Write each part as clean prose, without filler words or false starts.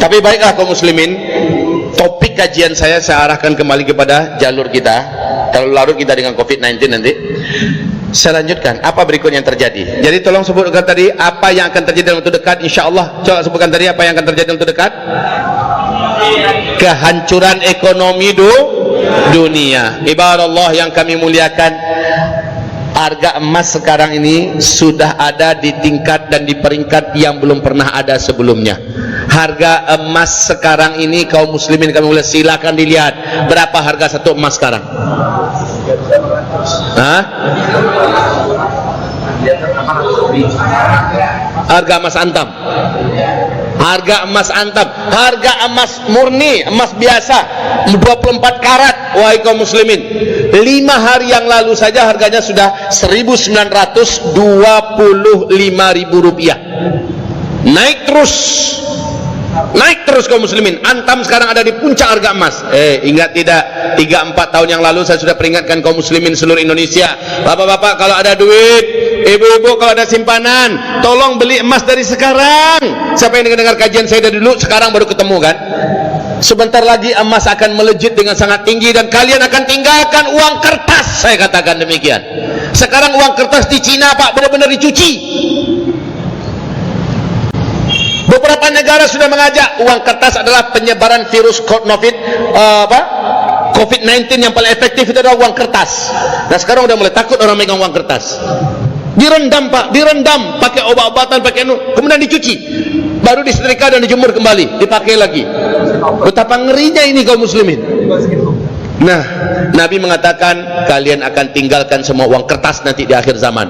Tapi baiklah kaum muslimin, topik kajian saya arahkan kembali kepada jalur kita. Kalau larut kita dengan COVID-19 nanti, saya lanjutkan apa berikut yang terjadi. Jadi tolong sebutkan tadi apa yang akan terjadi dalam waktu dekat, insyaallah. Coba sebutkan tadi apa yang akan terjadi dalam waktu dekat. Kehancuran ekonomi dunia. Ibarat yang kami muliakan, harga emas sekarang ini sudah ada di tingkat dan di peringkat yang belum pernah ada sebelumnya. Harga emas sekarang ini kaum muslimin kami mulai, silakan dilihat berapa harga satu emas sekarang. Hah? Harga emas antam. Harga emas antam, harga emas murni, emas biasa 24 karat. Wahai kaum muslimin, 5 hari yang lalu saja harganya sudah Rp1.925.000. Naik terus kaum muslimin. Antam sekarang ada di puncak harga emas. Ingat tidak, 3-4 tahun yang lalu saya sudah peringatkan kaum muslimin seluruh Indonesia, bapak-bapak kalau ada duit, ibu-ibu kalau ada simpanan, tolong beli emas dari sekarang. Siapa yang dengar kajian saya dari dulu, sekarang baru ketemu kan? Sebentar lagi emas akan melejit dengan sangat tinggi dan kalian akan tinggalkan uang kertas. Saya katakan demikian. Sekarang uang kertas di Cina Pak benar-benar dicuci. Beberapa negara sudah mengajak uang kertas adalah penyebaran virus COVID-19 yang paling efektif itu adalah uang kertas. Nah sekarang udah mulai takut orang megang uang kertas. Direndam Pak, direndam pakai obat-obatan, pakai kemudian dicuci, baru disetrika dan dijemur kembali, dipakai lagi. Betapa ngerinya ini kaum muslimin. Nah, Nabi mengatakan kalian akan tinggalkan semua uang kertas nanti di akhir zaman.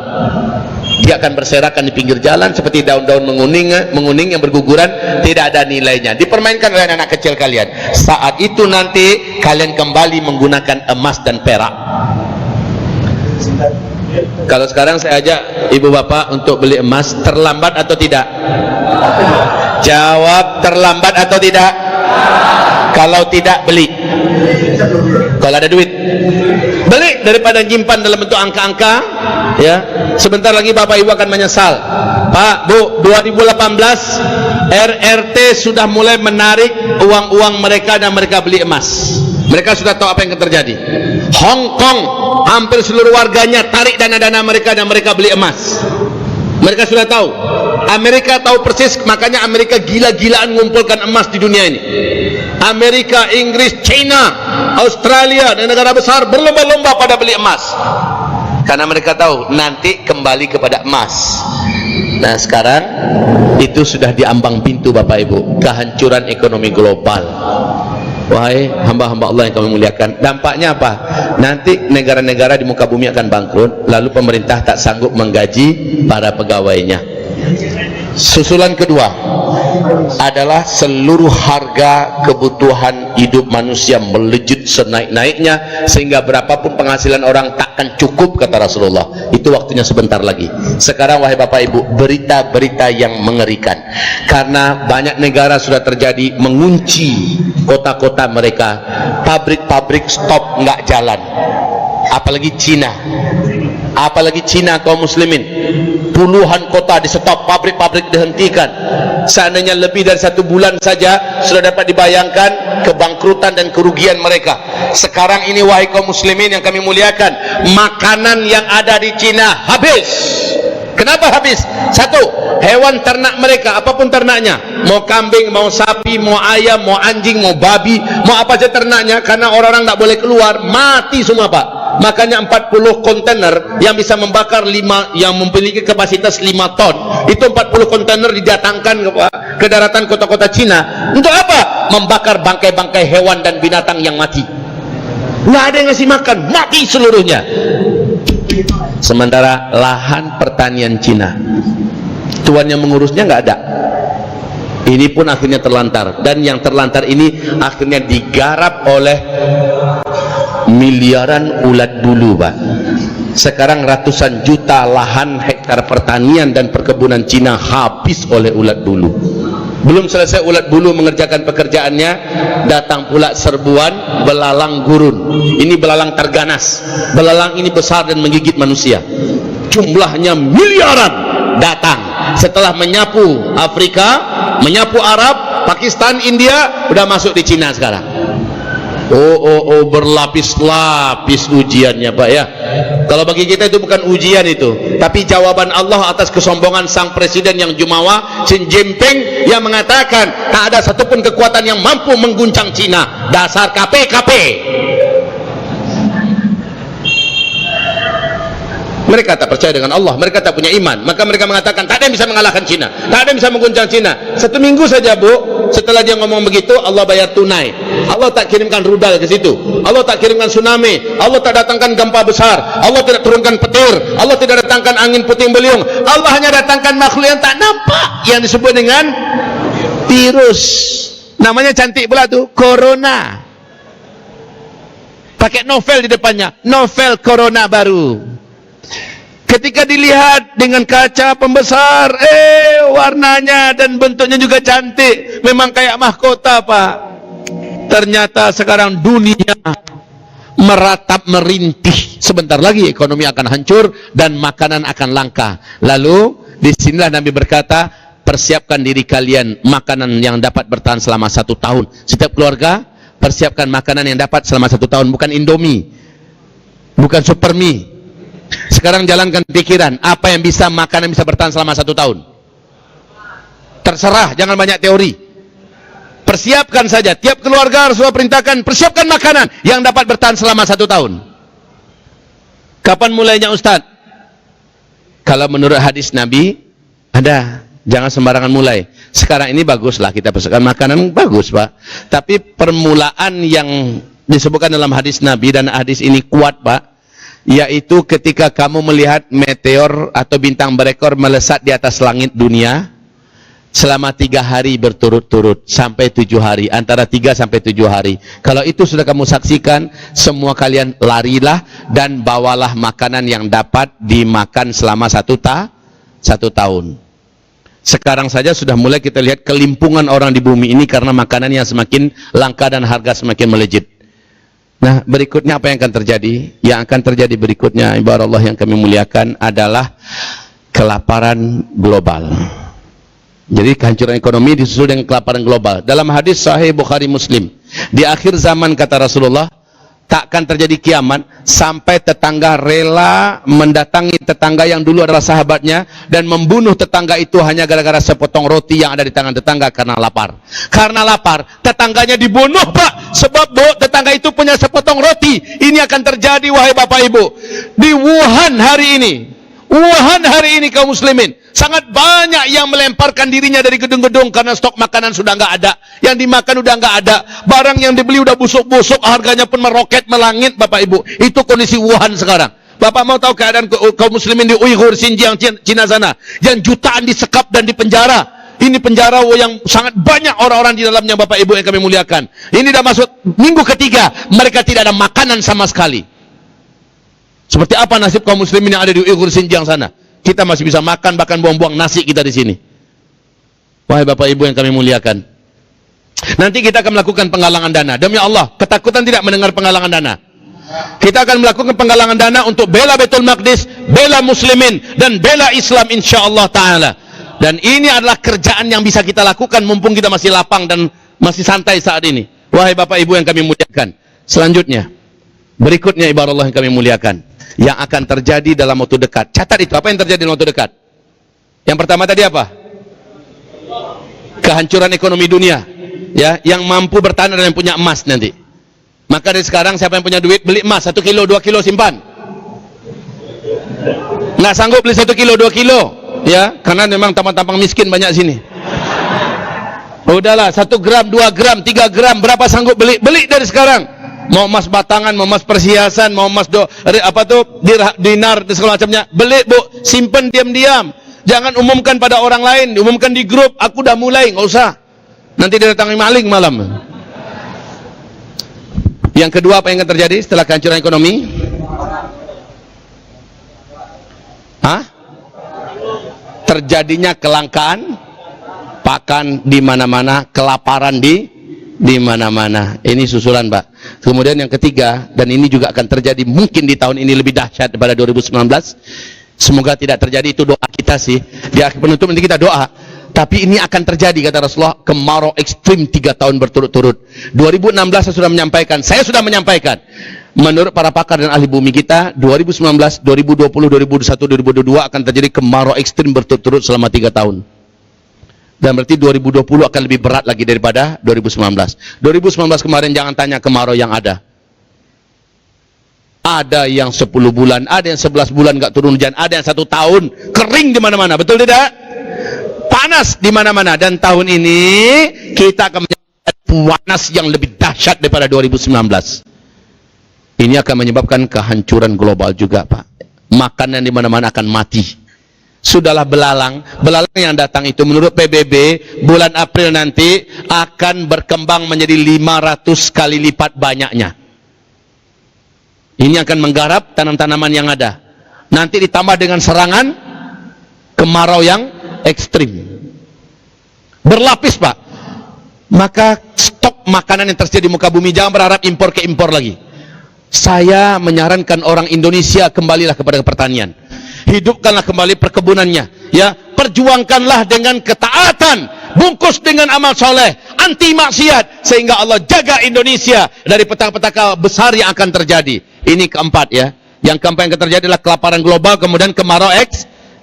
Dia akan berserakan di pinggir jalan seperti daun-daun menguning yang berguguran, tidak ada nilainya, dipermainkan oleh anak kecil kalian. Saat itu nanti kalian kembali menggunakan emas dan perak. Kalau sekarang saya ajak ibu bapak untuk beli emas, terlambat atau tidak? Jawab, terlambat atau tidak? Kalau tidak, beli. Kalau ada duit, beli daripada nyimpan dalam bentuk angka-angka. Ya, sebentar lagi bapak ibu akan menyesal. Pak, Bu, 2018 RRT sudah mulai menarik uang-uang mereka dan mereka beli emas. Mereka sudah tahu apa yang akan terjadi. Hong Kong hampir seluruh warganya tarik dana-dana mereka dan mereka beli emas. Mereka sudah tahu. Amerika tahu persis, makanya Amerika gila-gilaan mengumpulkan emas di dunia ini. Amerika, Inggris, China, Australia dan negara besar berlomba-lomba pada beli emas. Karena mereka tahu nanti kembali kepada emas. Nah sekarang itu sudah diambang pintu Bapak Ibu, kehancuran ekonomi global. Wahai hamba-hamba Allah yang kami muliakan, dampaknya apa? Nanti negara-negara di muka bumi akan bangkrut, lalu pemerintah tak sanggup menggaji para pegawainya. Susulan kedua adalah seluruh harga kebutuhan hidup manusia melejit senaik-naiknya, sehingga berapapun penghasilan orang takkan cukup, kata Rasulullah. Itu waktunya sebentar lagi. Sekarang wahai Bapak Ibu, berita-berita yang mengerikan, karena banyak negara sudah terjadi mengunci kota-kota mereka, pabrik-pabrik stop, nggak jalan. Apalagi Cina kaum muslimin, puluhan kota di stop, pabrik-pabrik dihentikan. Seandainya lebih dari 1 bulan saja sudah dapat dibayangkan kebangkrutan dan kerugian mereka. Sekarang ini wahai kaum muslimin yang kami muliakan, makanan yang ada di Cina habis. Kenapa habis? Satu, hewan ternak mereka, apapun ternaknya, mau kambing, mau sapi, mau ayam, mau anjing, mau babi, mau apa saja ternaknya, karena orang-orang tak boleh keluar, mati semua Pak. Makanya 40 kontainer yang bisa membakar 5, yang memiliki kapasitas 5 ton, itu 40 kontainer didatangkan ke daratan kota-kota Cina. Untuk apa? Membakar bangkai-bangkai hewan dan binatang yang mati. Nggak ada yang ngasih makan, mati seluruhnya. Sementara lahan pertanian Cina, tuan yang mengurusnya nggak ada. Ini pun akhirnya terlantar, dan yang terlantar ini akhirnya digarap oleh miliaran ulat bulu Pak. Sekarang ratusan juta lahan hektar pertanian dan perkebunan Cina habis oleh ulat bulu. Belum selesai ulat bulu mengerjakan pekerjaannya, datang pula serbuan belalang gurun. Ini belalang terganas. Belalang ini besar dan menggigit manusia. Jumlahnya miliaran datang setelah menyapu Afrika, menyapu Arab, Pakistan, India, udah masuk di Cina sekarang. Berlapis-lapis ujiannya Pak ya. Kalau bagi kita itu bukan ujian itu, tapi jawaban Allah atas kesombongan sang presiden yang jumawa, Xi Jinping, yang mengatakan tak ada satupun kekuatan yang mampu mengguncang Cina. Dasar KP. Mereka tak percaya dengan Allah, mereka tak punya iman, maka mereka mengatakan tak ada yang bisa mengalahkan Cina, tak ada yang bisa mengguncang Cina. 1 minggu saja Bu, setelah dia ngomong begitu, Allah bayar tunai. Allah tak kirimkan rudal ke situ, Allah tak kirimkan tsunami, Allah tak datangkan gempa besar, Allah tidak turunkan petir, Allah tidak datangkan angin puting beliung. Allah hanya datangkan makhluk yang tak nampak, yang disebut dengan virus. Namanya cantik pula tuh, corona. Pakai novel di depannya, novel corona baru. Ketika dilihat dengan kaca pembesar, warnanya dan bentuknya juga cantik, memang kayak mahkota Pak. Ternyata sekarang dunia meratap merintih. Sebentar lagi ekonomi akan hancur dan makanan akan langka. Lalu disinilah Nabi berkata, persiapkan diri kalian makanan yang dapat bertahan selama 1 tahun. Setiap keluarga persiapkan makanan yang dapat selama 1 tahun, bukan Indomie, bukan Supermie. Sekarang jalankan pikiran, apa yang bisa makanan bisa bertahan selama 1 tahun? Terserah, jangan banyak teori. Persiapkan saja, tiap keluarga harus perintahkan, persiapkan makanan yang dapat bertahan selama 1 tahun. Kapan mulainya Ustadz? Kalau menurut hadis Nabi, ada, jangan sembarangan mulai. Sekarang ini baguslah kita persiapkan makanan, bagus Pak. Tapi permulaan yang disebutkan dalam hadis Nabi, dan hadis ini kuat Pak, yaitu ketika kamu melihat meteor atau bintang berekor melesat di atas langit dunia selama 3 hari berturut-turut sampai 7 hari, antara 3 sampai 7 hari. Kalau itu sudah kamu saksikan, semua kalian larilah dan bawalah makanan yang dapat dimakan selama 1 tahun. Sekarang saja sudah mulai kita lihat kelimpungan orang di bumi ini karena makanan yang semakin langka dan harga semakin melejit. Nah, berikutnya apa yang akan terjadi? Yang akan terjadi berikutnya, ibarat Allah yang kami muliakan, adalah kelaparan global. Jadi kehancuran ekonomi disusul dengan kelaparan global. Dalam hadis Sahih Bukhari Muslim, di akhir zaman kata Rasulullah, tak akan terjadi kiamat sampai tetangga rela mendatangi tetangga yang dulu adalah sahabatnya dan membunuh tetangga itu hanya gara-gara sepotong roti yang ada di tangan tetangga karena lapar. Karena lapar, tetangganya dibunuh Pak, sebab tetangga itu punya sepotong roti. Ini akan terjadi wahai Bapak Ibu di Wuhan hari ini. Wuhan hari ini kaum muslimin, sangat banyak yang melemparkan dirinya dari gedung-gedung karena stok makanan sudah nggak ada, yang dimakan udah nggak ada, barang yang dibeli udah busuk-busuk, harganya pun meroket melangit Bapak Ibu. Itu kondisi Wuhan sekarang. Bapak mau tahu keadaan kaum muslimin di Uighur, Xinjiang, Cina sana, yang jutaan disekap dan dipenjara. Ini penjara yang sangat banyak orang-orang di dalamnya Bapak Ibu yang kami muliakan. Ini dah masuk minggu ketiga, mereka tidak ada makanan sama sekali. Seperti apa nasib kaum muslimin yang ada di Uighur, Xinjiang sana? Kita masih bisa makan, bahkan buang-buang nasi kita di sini. Wahai Bapak Ibu yang kami muliakan, nanti kita akan melakukan penggalangan dana. Demi Allah, ketakutan tidak mendengar penggalangan dana. Kita akan melakukan penggalangan dana untuk bela Baitul Maqdis, bela muslimin, dan bela Islam insyaallah ta'ala. Dan ini adalah kerjaan yang bisa kita lakukan mumpung kita masih lapang dan masih santai saat ini. Wahai Bapak Ibu yang kami muliakan, selanjutnya, berikutnya ibarat Allah yang kami muliakan, yang akan terjadi dalam waktu dekat. Catat itu, apa yang terjadi dalam waktu dekat? Yang pertama tadi apa? Kehancuran ekonomi dunia. Ya, yang mampu bertahan adalah yang punya emas nanti. Maka dari sekarang siapa yang punya duit beli emas 1 kilo, 2 kilo simpan. Nggak sanggup beli 1 kilo, 2 kilo, ya, karena memang tampang-tampang miskin banyak sini. Udahlah, 1 gram, 2 gram, 3 gram, berapa sanggup beli? Beli dari sekarang. Mau emas batangan, mau emas perhiasan, mau emas dinar dan segala macamnya, beli Bu, simpen diam-diam. Jangan umumkan pada orang lain, umumkan di grup, aku udah mulai, nggak usah. Nanti didatangi maling malam. Yang kedua, apa yang akan terjadi setelah kehancuran ekonomi? Terjadinya kelangkaan pakan di mana-mana, kelaparan di mana-mana. Ini susulan, Pak. Kemudian yang ketiga, dan ini juga akan terjadi mungkin di tahun ini lebih dahsyat daripada 2019. Semoga tidak terjadi, itu doa kita sih. Di akhir penutup nanti kita doa. Tapi ini akan terjadi, kata Rasulullah, kemarau ekstrim 3 tahun berturut-turut. 2016 saya sudah menyampaikan. Menurut para pakar dan ahli bumi kita, 2019, 2020, 2021, 2022 akan terjadi kemarau ekstrim berturut-turut selama 3 tahun. Dan berarti 2020 akan lebih berat lagi daripada 2019. 2019 kemarin jangan tanya kemarau yang ada. Ada yang 10 bulan, ada yang 11 bulan enggak turun hujan, ada yang 1 tahun kering di mana-mana, betul tidak? Panas di mana-mana. Dan tahun ini kita akan menjadi panas yang lebih dahsyat daripada 2019. Ini akan menyebabkan kehancuran global juga, Pak. Makanan di mana-mana akan mati. Sudahlah belalang yang datang itu menurut PBB bulan April nanti akan berkembang menjadi 500 kali lipat banyaknya. Ini akan menggarap tanam-tanaman yang ada. Nanti ditambah dengan serangan kemarau yang ekstrim. Berlapis, Pak. Maka stok makanan yang tersedia di muka bumi jangan berharap impor ke impor lagi. Saya menyarankan orang Indonesia kembalilah kepada pertanian. Hidupkanlah kembali perkebunannya, ya. Perjuangkanlah dengan ketaatan, bungkus dengan amal soleh, anti maksiat, sehingga Allah jaga Indonesia dari petaka-petaka besar yang akan terjadi. Ini keempat, ya. Yang keempat yang akan terjadi adalah kelaparan global, kemudian kemarau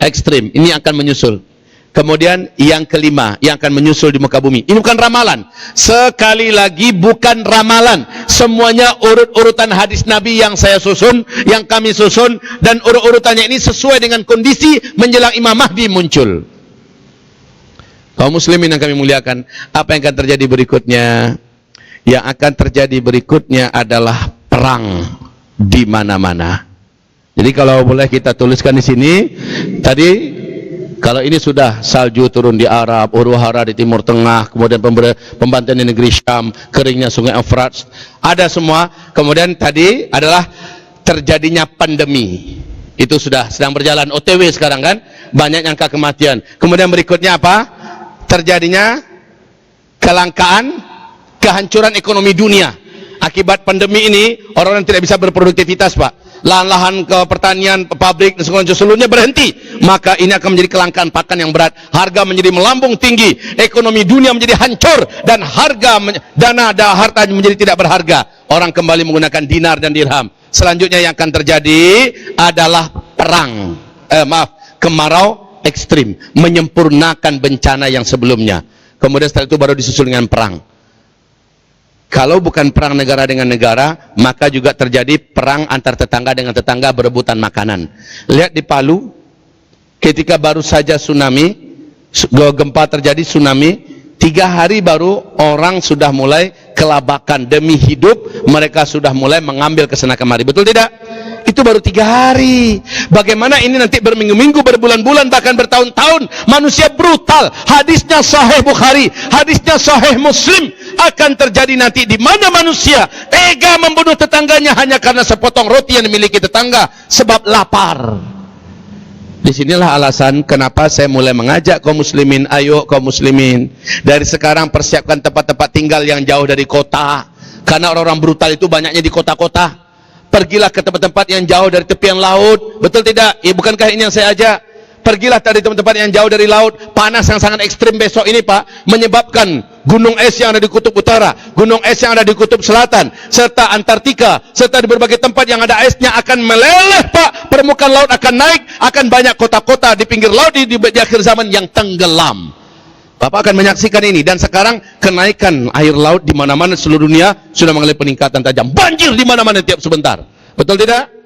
ekstrim. Ini akan menyusul. Kemudian yang kelima yang akan menyusul di muka bumi. Ini bukan ramalan. Sekali lagi bukan ramalan. Semuanya urut-urutan hadis Nabi yang saya susun, yang kami susun, dan urut-urutannya ini sesuai dengan kondisi menjelang Imam Mahdi muncul. Kaum muslimin yang kami muliakan, apa yang akan terjadi berikutnya? Yang akan terjadi berikutnya adalah perang di mana-mana. Jadi kalau boleh kita tuliskan di sini, tadi kalau ini sudah salju turun di Arab, huru-hara di Timur Tengah, kemudian pembantaian di negeri Syam, keringnya sungai Efrat, ada semua. Kemudian tadi adalah terjadinya pandemi. Itu sudah sedang berjalan, OTW sekarang kan, banyak angka kematian. Kemudian berikutnya apa? Terjadinya kelangkaan, kehancuran ekonomi dunia. Akibat pandemi ini, orang-orang tidak bisa berproduktivitas, Pak. Lahan-lahan ke pertanian, pabrik, dan seluruhnya berhenti. Maka ini akan menjadi kelangkaan pakan yang berat. Harga menjadi melambung tinggi. Ekonomi dunia menjadi hancur. Dan harga, dana dan harta menjadi tidak berharga. Orang kembali menggunakan dinar dan dirham. Selanjutnya yang akan terjadi adalah perang. Kemarau ekstrim. Menyempurnakan bencana yang sebelumnya. Kemudian setelah itu baru disusul dengan perang. Kalau bukan perang negara dengan negara, maka juga terjadi perang antar tetangga dengan tetangga berebutan makanan. Lihat di Palu, ketika baru saja tsunami, gempa terjadi tsunami, 3 hari baru orang sudah mulai kelabakan demi hidup, mereka sudah mulai mengambil kesana kemari. Betul tidak? Itu baru 3 hari. Bagaimana ini nanti berminggu-minggu, berbulan-bulan, bahkan bertahun-tahun. Manusia brutal. Hadisnya Sahih Bukhari, hadisnya Sahih Muslim. Akan terjadi nanti di mana manusia tega membunuh tetangganya hanya karena sepotong roti yang dimiliki tetangga sebab lapar. Disinilah alasan kenapa saya mulai mengajak kaum muslimin, ayo kaum muslimin, dari sekarang persiapkan tempat-tempat tinggal yang jauh dari kota. Karena orang-orang brutal itu banyaknya di kota-kota. Pergilah ke tempat-tempat yang jauh dari tepian laut. Betul tidak? Bukankah ini yang saya ajak? Pergilah dari tempat-tempat yang jauh dari laut. Panas yang sangat ekstrim besok ini, Pak, menyebabkan gunung es yang ada di kutub utara, gunung es yang ada di kutub selatan, serta Antartika, serta di berbagai tempat yang ada esnya akan meleleh, Pak. Permukaan laut akan naik, akan banyak kota-kota di pinggir laut di akhir zaman yang tenggelam. Bapak akan menyaksikan ini. Dan sekarang kenaikan air laut di mana-mana seluruh dunia sudah mengalami peningkatan tajam. Banjir di mana-mana tiap sebentar. Betul tidak?